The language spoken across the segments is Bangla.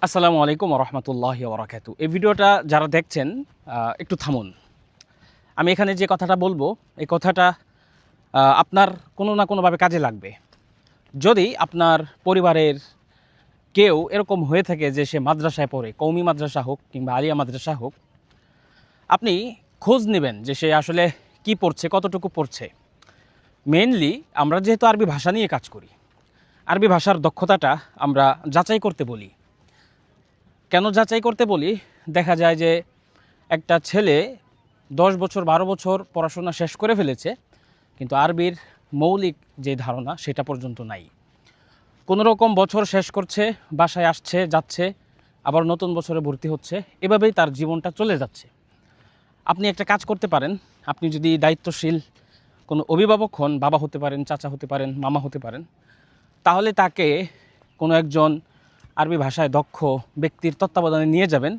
আসসালামু আলাইকুম রহমতুল্লাহি ওবরাকাতু। এই ভিডিওটা যারা দেখছেন একটু থামুন। আমি এখানে যে কথাটা বলবো এই কথাটা আপনার কোনো না কোনোভাবে কাজে লাগবে। যদি আপনার পরিবারের কেউ এরকম হয়ে থাকে যে সে মাদ্রাসায় পড়ে, কওমি মাদ্রাসা হোক কিংবা আলিয়া মাদ্রাসা হোক, আপনি খোঁজ নেবেন যে সে আসলে কি পড়ছে, কতটুকু পড়ছে। মেইনলি আমরা যেহেতু আরবি ভাষা নিয়ে কাজ করি, আরবি ভাষার দক্ষতাটা আমরা যাচাই করতে বলি। কেন যাচাই করতে বলি? দেখা যায় যে একটা ছেলে 10 বছর 12 বছর পড়াশোনা শেষ করে ফেলেছে, কিন্তু আরবির মৌলিক যে ধারণা সেটা পর্যন্ত নাই। কোনো রকম বছর শেষ করছে, বাসায় আসছে যাচ্ছে, আবার নতুন বছরে ভর্তি হচ্ছে, এভাবেই তার জীবনটা চলে যাচ্ছে। আপনি একটা কাজ করতে পারেন, আপনি যদি দায়িত্বশীল কোনো অভিভাবক হন, বাবা হতে পারেন, চাচা হতে পারেন, মামা হতে পারেন, তাহলে তাকে কোনো একজন আরবি ভাষায় দক্ষ ব্যক্তির তত্ত্বাবধানে নিয়ে যাবেন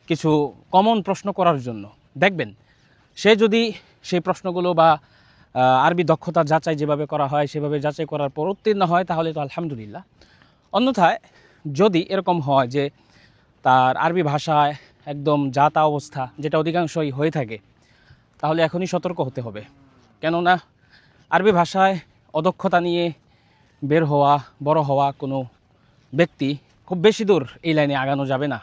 কিছু কমন প্রশ্ন করার জন্য। দেখবেন সে যদি সেই প্রশ্নগুলো বা আরবি দক্ষতা যাচাই যেভাবে করা হয় সেভাবে যাচাই করার পর উত্তীর্ণ হয় তাহলে তো আলহামদুলিল্লাহ। অন্যথায় যদি এরকম হয় যে তার আরবি ভাষায় একদম যা তা অবস্থা, যেটা অধিকাংশই হয়ে থাকে, তাহলে এখনই সতর্ক হতে হবে। কেননা আরবি ভাষায় অদক্ষতা নিয়ে বের হওয়া, বড় হওয়া কোনো ব্যক্তি খুব বেশি দূর এই লাইনে আগানো যাবে না।